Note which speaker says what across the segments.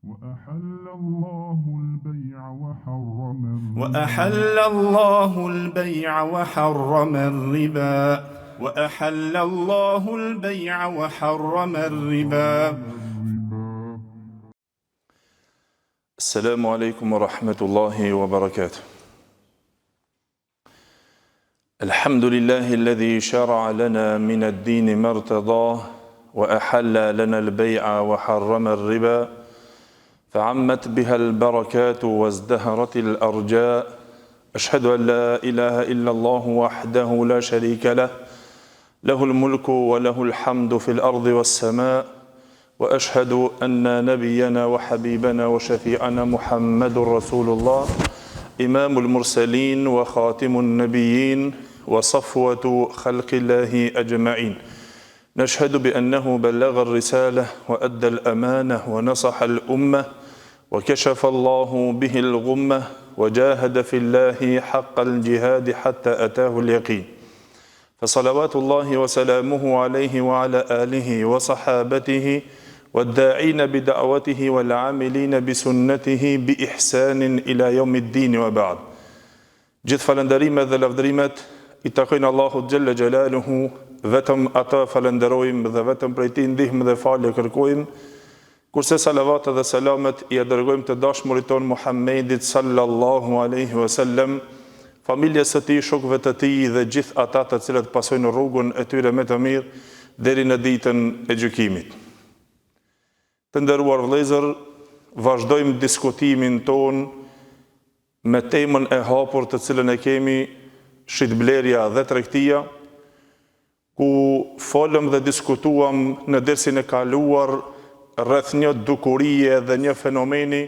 Speaker 1: وأحل الله البيع وحرم الربا وأحل الله البيع وحرم الربا. السلام عليكم ورحمة الله وبركاته. الحمد لله الذي شرع لنا من الدين ما ارتضاه وأحل لنا البيع وحرم الربا فعمت بها البركات وازدهرت الأرجاء. أشهد أن لا إله إلا الله وحده لا شريك له له الملك وله الحمد في الأرض والسماء وأشهد أن نبينا وحبيبنا وشفيعنا محمد رسول الله إمام المرسلين وخاتم النبيين وصفوة خلق الله أجمعين. نشهد بأنه بلغ الرسالة وأدى الأمانة ونصح الأمة وكشف الله به الغمة وجاهد في الله حق الجهاد حتى أتاه اليقين. فصلوات الله وسلامه عليه وعلى آله وصحابته والداعين بدعوته والعاملين بسنته بإحسان إلى يوم الدين وبعد. Gjithë falënderimet dhe lavdërimet I takojnë Allahut Gjelle Gjelaluhu, vetëm ata falenderojmë dhe vetëm prej Tij ndihmë dhe falje kërkojmë, kurse salavatet dhe selamet I dërgojmë të dashmurit ton Muhammedit sallallahu alaihi wasallam, familjes së tij, shokëve të tij dhe gjithë ata të cilët pasojnë rrugën e tyre me të mirë deri në ditën e gjykimit. Të nderuar vëllezër, vazhdojmë diskutimin ton me temën e hapur të cilën e kemi shitblerja dhe tregtia, ku folëm dhe diskutuam në dersin e kaluar rreth një dukurie dhe një fenomeni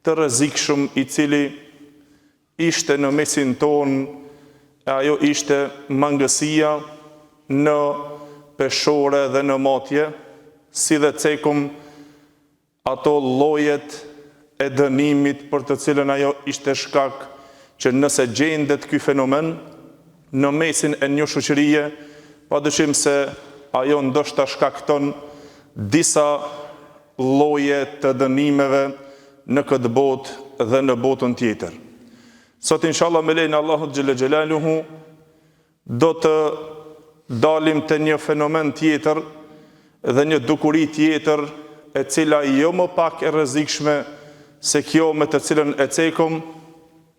Speaker 1: të rrezikshëm I cili ishte në mesin ton, e ajo ishte mangësia në peshore dhe në matje, si dhe cekum ato llojet e dënimit për të cilën ajo ishte shkak që nëse gjendet ky fenomen në mesin e një shoqërie, padyshim se ajo ndoshta shkakton disa lloje të dënimeve në këtë botë dhe në botën tjetër. Sot inshallah me lejnë Allahut Gjelle Gjelaluhu do të dalim të një fenomen tjetër dhe një dukuri tjetër e cila jo më pak e rrezikshme se kjo me të cilën e cekum,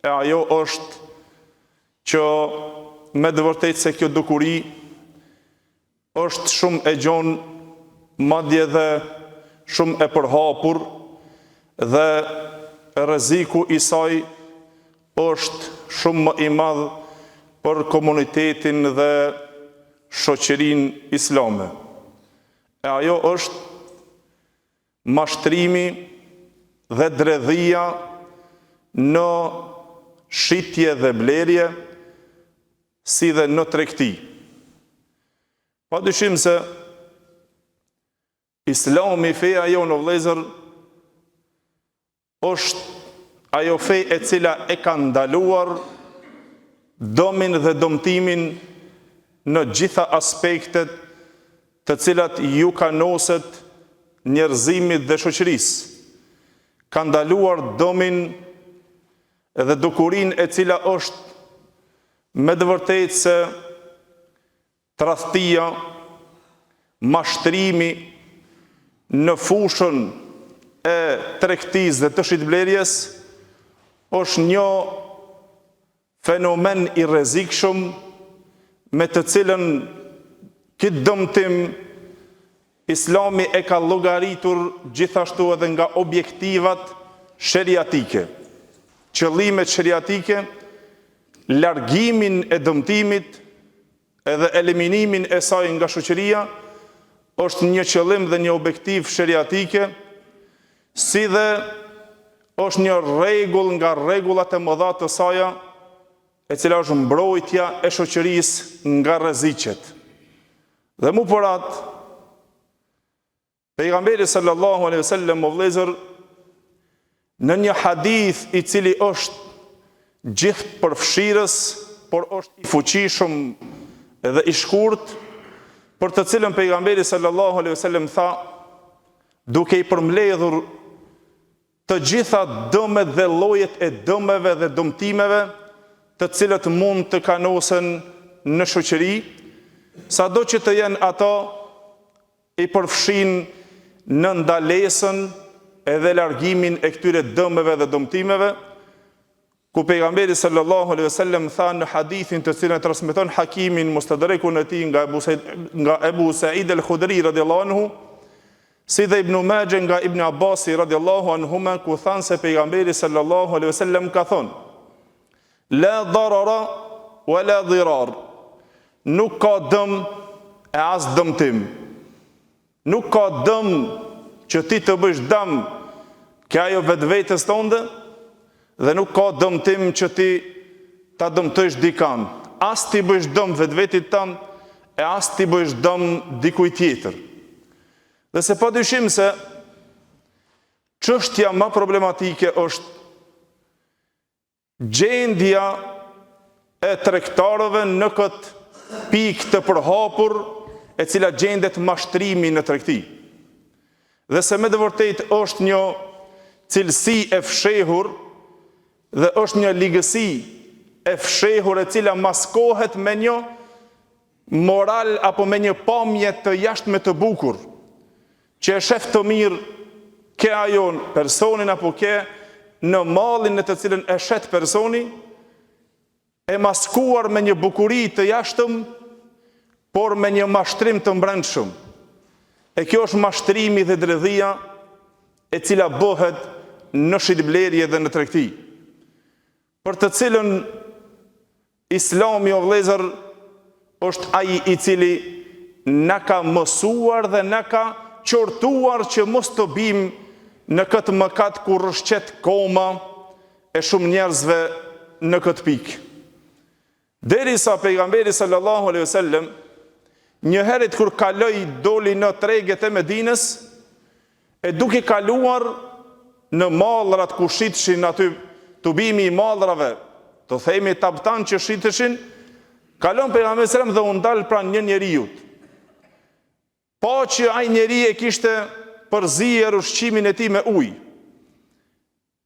Speaker 1: e ajo është që me të vërtetë se kjo dukuri është shumë e gjon, madje dhe shumë e përhapur, dhe rreziku I saj është shumë më I madh për komunitetin dhe shoqërinë islame. E ajo është mashtrimi dhe dredhia në shitje dhe blerje, si dhe në tregti. Padyshim se Islami, feja jonë o vëllezër, është ajo fe e cila e ka ndaluar domin dhe dëmtimin në gjitha aspektet të cilat ju kanoset njerëzimit dhe shoqërisë. Ka ndaluar domin dhe dukurin e cila është me të vërtetë se tradhtia, mashtrimi në fushën e tregtisë dhe të shitblerjes është një fenomen I rrezikshëm me të cilën këtë dëmtim Islami e ka llogaritur gjithashtu edhe nga objektivat sheriatike. Qëllimet sheriatike, largimin e dëmtimit edhe eliminimin e saj nga shoqëria është një qëllim dhe një objektiv sheriatike, si dhe është një rregull nga rregullat e mëdha të saja, e cila është mbrojtja e shoqërisë nga rreziqet. Dhe mu për atë, pejgamberi sallallahu alaihi wasallam o vëllezër, në një hadith I cili është gjithë përfshirës, por është I fuqishëm dhe I shkurt, për të cilën pejgamberi sallallahu alaihi wasallam tha, duke I përmbledhur të gjitha dëmet dhe llojet e dëmeve dhe dëmtimeve të cilët mund të kanosen në shoqëri, sado që të jenë ato, i përfshin në ndalesën edhe largimin e këtyre dëmeve dhe dëmtimeve, ku pejgamberi sallallahu alaihi wasallam tha në hadithin të cilën e transmeton Hakimin Mustadrekun e tij nga Ebu Said al-Khudri radhiyallahu anhu, si dhe Ibn Majah nga Ibn Abbas radhiyallahu anhuma, ku thanë se pejgamberi sallallahu alaihi wasallam ka thonë: la darara wala dirar, nuk ka dëm e as dëmtim. Nuk ka dëm që ti të bësh dëm që ajo vetvetes tënde, dhe nuk ka dëmtim që ti ta dëmtojsh dikan. As ti bësh dëm vetvetit tënd, e as ti bësh dëm dikujt tjetër. Dhe se padyshim se çështja më problematike është gjendja e tregtarëve në këtë pikë të përhapur, e cila gjendet mashtrimi në tregti. Dhe se me të vërtetë është një cilësi e fshehur dhe është një ligësi e fshehur e cila maskohet me një moral apo me një pamje të jashtme të bukur, që e shef të mirë ke ajo personin apo ke në mallin në të cilën e shet personi, e maskuar me një bukuri të jashtëm, por me një mashtrim të mbrëmshëm. E kjo është mashtrimi dhe dredhia e cila bëhet në shitblerje dhe në tregti, për të cilën Islami, o vëllezër, është ai i cili na ka mësuar dhe na ka qortuar që mos të bim në këtë mëkat ku rrëshqet koma e shumë njerëzve në këtë pikë. Derisa pejgamberi sallallahu alaihi wasallam një herët kur kaloi doli në treget e Medinës, e duke kaluar në mallrat ku shiteshin aty tubimi i mallrave, të themi tabtan që shiteshin, kalon pejgamberi sallallahu alaihi wasallam dhe u ndal pranë një njeriu. Pa që ai njeri e kishte përzier ushqimin e tij me ujë.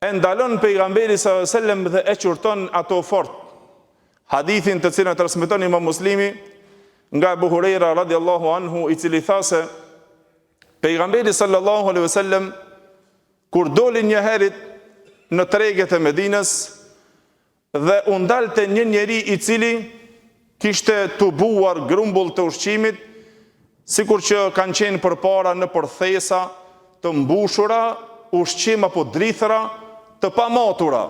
Speaker 1: E ndalon pejgamberi sallallahu alaihi wasallam dhe e qurton ato fort. Hadithin të cilën e transmeton Imam Muslimi nga Abu Huraira radhiyallahu anhu, i cili tha se pejgamberi sallallahu alaihi wasallam kur doli një herët në treget e Medinës dhe u ndalte një njeri i cili kishte tubuar grumbull të ushqimit, sikur që kanë qenë përpara në përthesa të mbushura, ushqim apo drithëra të pamatura.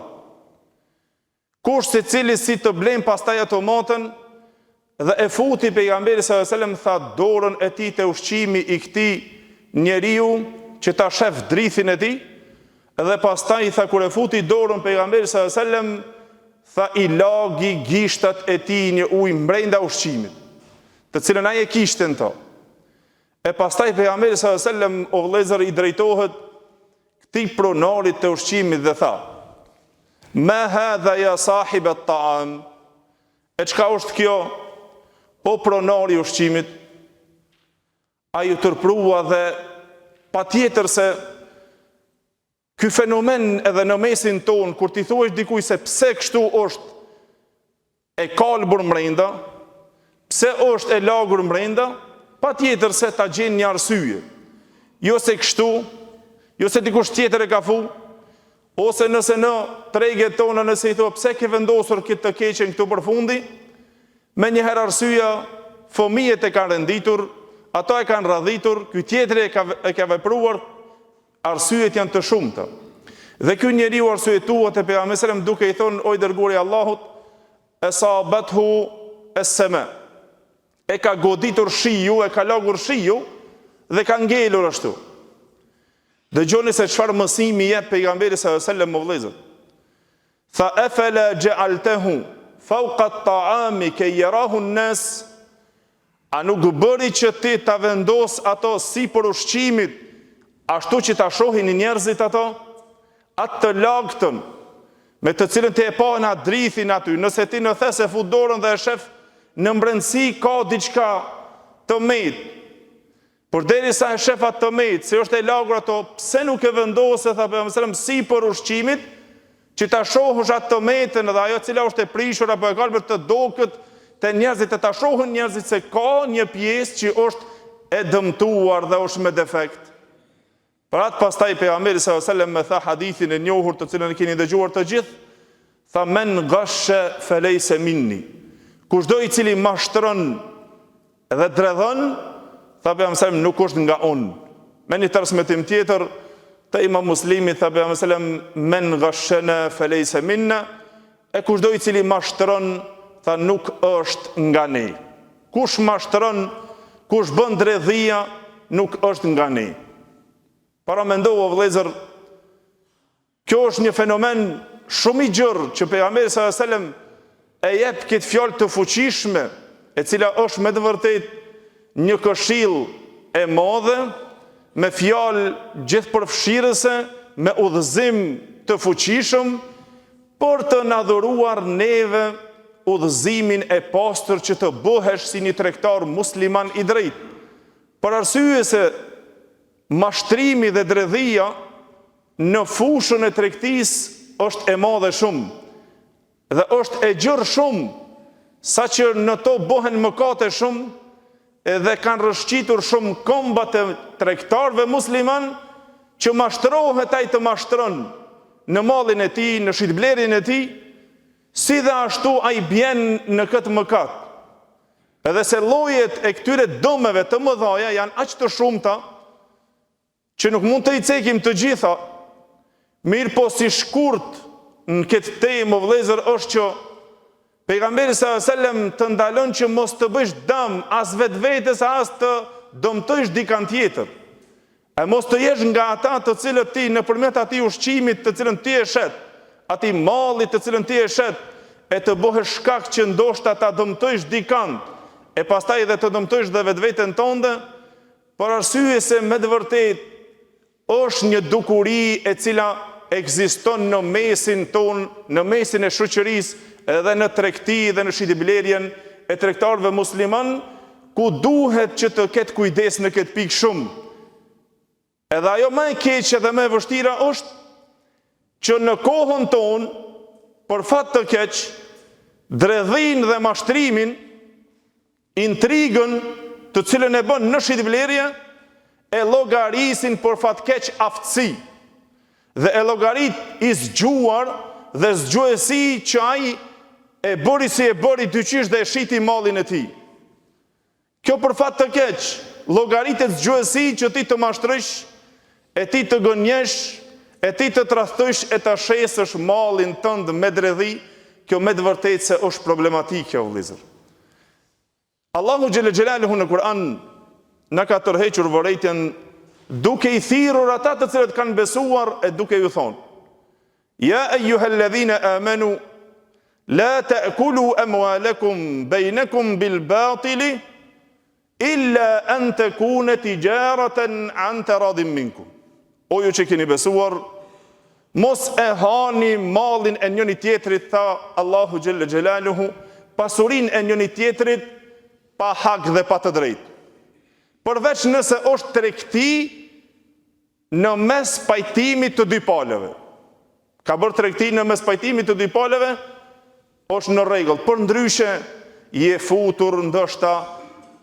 Speaker 1: Kush se cili si të blen pastaj ato matën, dhe e futi pejgamberi sallallahu alaihi wasallam, tha dorën e tij te ushqimi i këtij njeriu që ta shef drithin e tij, dhe pastaj tha kur e futi dorën pejgamberi sallallahu alaihi wasallam, tha i lagi gishtat e tij një ujë brenda ushqimit, të cilën ai e kishte në to. E pastaj pejgamberi sallallahu alaihi wasallam, o vëllezër, i drejtohet këtij pronarit të ushqimit dhe tha: ma hadha ya sahib at-ta'am, e çka është kjo, o pronari ushqimit? Ai u tërprua dhe patjetër se ky fenomen edhe në mesin ton, kur ti thuash dikuj se pse kështu është e kalbur mrenda, pse është e lagur mrenda, patjetër se ta gjen një arsye. Jo se kështu, jo se dikush tjetër e ka fu, ose nëse në treget tona nëse i thua pse ke vendosur këtë të keqen këtu përfundi, me njëherë arsyeja fëmijët e kanë renditur, ato e kanë radhitur, ky tjetri e ka vepruar, arsyet janë të shumta. Dhe ky njeriu arsyetuat e pejgamberit duke i thonë: o i dërguari i Allahut, esabathu es-sama, e ka goditur shiu, e ka lagur shiu dhe ka ngelur ashtu. Dëgjoni se çfarë mësimi jep pejgamberi sallallahu alaihi wasallam, o vëllezër. Tha afala ja'altahu fawqa at-ta'ami kay yarahu an-nas, a nuk bëri që ti ta vendos ato si për ushqimit, ashtu që ta shohin njerëzit ato, atë të lagtën, me të cilën ti e pa në drithin aty, nëse ti në thes e fut dorën dhe e shef në mbrëmsi ka diçka të met, Por derisa e shef atë tëmet, se është e lagur ato, pse nuk e vendose, tha pejgamberi sallallahu alajhi wasallam, si për ushqimit, që ta shohësh atë tëmetën dhe ajo cila është e prishur apo e kalbër të dokët të njerëzit, të ta shohën njerëzit se ka një pjesë që është e dëmtuar dhe është me defekt. Për atë pastaj pejgamberi sallallahu alajhi wasallam me tha hadithin e njohur të cilën e keni dëgjuar të gjithë, tha men ghasha falaysa minni. Kushdo i cili mashtron dhe dredhon, tha pejgamberi sallallahu alajhi wasallam, nuk është nga unë. Me një transmetim tjetër të Imam Muslimi, tha pejgamberi sallallahu alajhi wasallam, men ghashana falaysa minna, e kushdo i cili mashtron, tha nuk është nga ne. Kush mashtron, kush bën dredhia, nuk është nga ne. Para mendova vëllezër, kjo është një fenomen shumë i gjerë që pejgamberi sallallahu alajhi wasallam e jep këtë fjalë të fuqishme, e cila është me të vërtetë një këshill e madhe, me fjalë gjithëpërfshirëse, me udhëzim të fuqishëm, për të na dhuruar neve udhëzimin e pastër që të bëhesh si një tregtar musliman i drejtë. Për arsye se mashtrimi dhe dredhia në fushën e tregtisë është e madhe shumë dhe është e gjerë shumë, sa që në to bëhen mëkate shumë edhe kanë rëshqitur shumë kombat e tregtarëve musliman që mashtrohet ai të mashtron në mallin e tij, në shitblerin e tij, si dhe ashtu ai bjen në këtë mëkat. Edhe se llojet e këtyre dëmeve të mëdha janë aq të shumta që nuk mund të i cekim të gjitha, mirë po si shkurt në këtë temë vëllezër është që pejgamberi sallallahu alajhi wasallam të ndalon që mos të bësh dëm as vetvetes as të dëmtojsh dikant tjetër. E mos të jesh nga ata të cilët ti nëpërmjet atij ushqimit të cilën ti e shet, atij mallit të cilën ti e shet, e të bëhesh shkak që ndoshta ta dëmtojsh dikant, e pastaj edhe të dëmtojsh dhe vetveten tënde, për arsye se me të vërtetë është një dukuri e cila ekziston në mesin ton, në mesin e shoqërisë edhe në tregti dhe në shitblerjen e tregtarëve musliman, ku duhet që të ketë kujdes në këtë pikë shumë. Edhe ajo më e keqe dhe më e vështira është që në kohën tonë, për fat të keq, dredhin dhe mashtrimin, intrigën të cilën e bën në shitblerje, e llogarisin për fat keq aftësi, dhe e llogarit i zgjuar dhe zgjuesi që ai e bëri si e bëri dyqysh dhe e shiti mallin e tij. Kjo për fat të keq, llogaritet zgjuesi që ti të mashtrosh, e ti të gënjesh, e ti të tradhtosh e të shesësh mallin tënd me dredhi, kjo me të vërtetë se është problematike o vëllezër. Allahu xhelle xhelaluhu në Kur'an na ka tërhequr vërejtjen duke i thirrur ata të cilët kanë besuar e duke ju thonë: Ja ayyuhalladhina amanu la ta'kulu amwalakum bainakum bil batili illa an takuna tijaratan an taradin minkum. O ju që keni besuar, mos e hani mallin e njëri tjetrit, tha Allahu xhelle xhelaluhu, pasurinë e njëri tjetrit pa hak dhe pa të drejtë. Përveç nëse është tregti në mes pajtimit të dy palëve. Ka bërë tregti në mes pajtimit të dy palëve, është në rregull. Për ndryshe, je futur ndoshta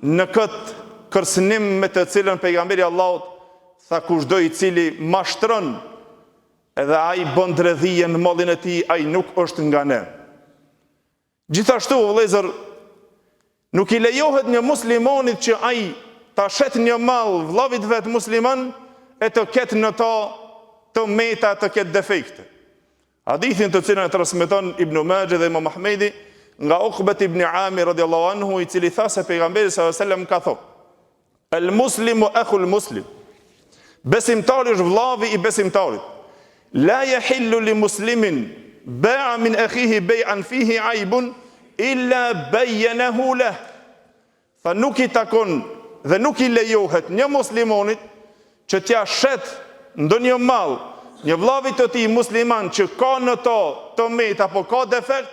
Speaker 1: në këtë kërcënim me të cilën pejgamberi Allahut tha kushdo i cili mashtron edhe ai bën dredhije në mallin e tij, ai nuk është nga ne. Gjithashtu vëllezër, nuk i lejohet një muslimanit që ai ta shet një mall vllavit vet musliman e të ketë në ta të meta, të ketë defekte. Hadithin të cilën e transmeton Ibn Majah dhe Imam Ahmedi nga Uqbet ibn Amir radiallahu anhu, i cili tha se pejgamberi sallallahu alajhi wasallam ka thënë: El muslimu akhul muslim. Besimtari është vllavi i besimtarit. La yahillu li muslimin ba'a min akhihi bay'an fihi aibun illa bayyanahu lah. Tha nuk i takon dhe nuk i lejohet një muslimonit që t'ja shet ndonjë mall një vllavit të tij musliman që ka në to tëmet apo ka defekt,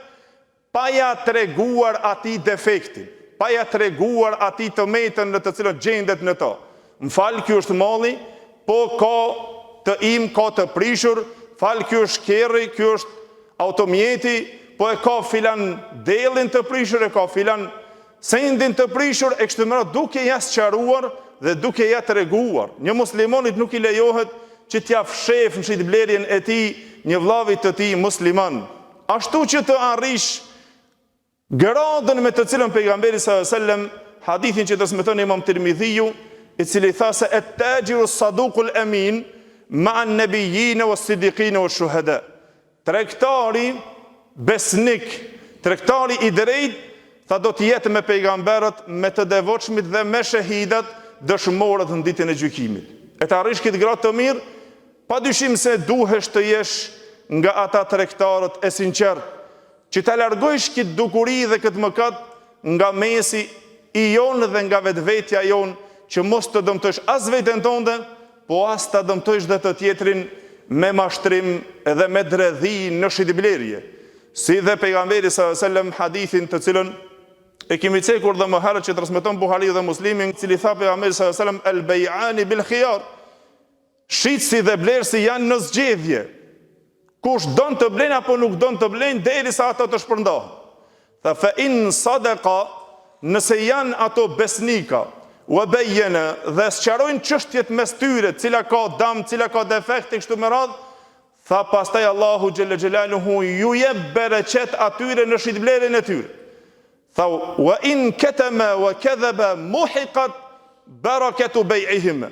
Speaker 1: pa ja treguar atij defektin, pa ja treguar atij tëmetën në të cilën gjendet në to. M'fal, ky është malli, po ka të im, ka të prishur, fal, ky është kerri, ky është automjeti, po e ka filan delin të prishur, e ka filan sendin të prishur, e kështu me radhë, duke ja sqaruar dhe duke ja treguar. Një muslimonit nuk i lejohet që t'ja fshef në shitblerjen e tij një vllavit të tij musliman. Ashtu që të arrish gradën me të cilën pejgamberi sallallahu alajhi wasallam, hadithin që transmeton Imam Tirmidhiu, i cili tha se at-tajiru as-saduqul amin ma'a an-nabiyyin was-siddiqin wash-shuhada. Tregtari besnik, tregtari i drejtë, tha do të jetë me pejgamberët, me të devotshmit dhe me shahidat, dëshmorët në ditën e gjykimit. E të arrish këtë gradë të mirë, padyshim se duhesh të jesh nga ata tregtarët e sinqert, që ta largojsh këtë dukuri dhe këtë mëkat nga mesi i jonë dhe nga vetvetja jonë, që mos të dëmtojsh as veten tënde, po as ta dëmtojsh dhe të tjetrin me mashtrim dhe me dredhi në shitblerje. Si dhe pejgamberi sallallahu alajhi wasallam, hadithin të cilën e kemi cekur dhe më herët që transmeton Buhariu dhe Muslimi, i cili tha pejgamberi sallallahu alajhi wasallam al-bay'ani bil khiyar. Shitsi dhe blersi janë në zgjedhje. Kush don të blen apo nuk don të blen, derisa ato të shpërndahen. Tha fa in sadaqa, nëse janë ato besnika, wa bayyana, dhe sqarojnë çështjet mes tyre, cila ka dam, cila ka defekte kështu me radhë, tha pastaj Allahu xhelle xhelaluhu ju jep bereqet atyre në shitblerjen e tyre. Tha wa in katama wa kadhaba muhiqat barakatu bay'ihim.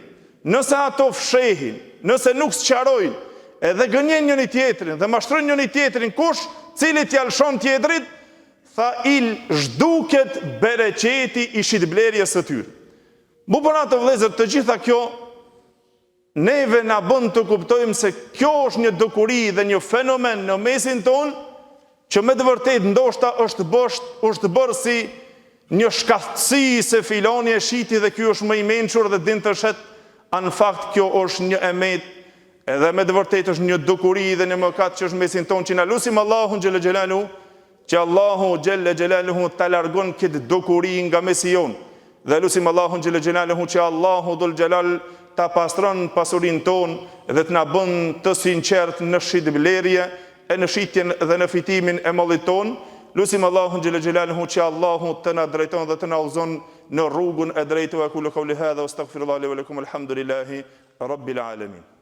Speaker 1: Nëse ato fshehin, nëse nuk sqarojnë, edhe gënjen njëri tjetrin dhe mashtrojnë njëri tjetrin, kush cili t'ja lshon tjetrit, tha il zhduket bereqeti i shitblerjes së tyre. Bu për atë vëllezër, të gjitha kjo neve na bën të kuptojmë se kjo është një dukuri dhe një fenomen në mesin tonë, që me të vërtet ndoshta është bërë si një shkathësi se filani e shiti dhe kjo është më i mençur dhe din të shet, në fakt kjo është një emet, edhe me të vërtet është një dukuri dhe një mëkat që është mesin tonë, që na lutim Allahun xhelle xhelaluhu, që Allahu xhelle xhelaluhu ta largon këtë dukuri nga mesi jonë. Dhe lutim Allahun xhelle xhelaluhu që Allahu dhul xhelal ta pastron pasurinë tonë dhe të na bën të sinqert në shitblerje, e në shitjen dhe në fitimin e mallit tonë. Lutim Allahun xhelle xhelaluhu që Allahu të na drejton dhe të na udhëzon në rrugën e drejtë. Wa qulu qawli hadha wastaghfirullaha li wa lakum, alhamdulillahi rabbil alamin.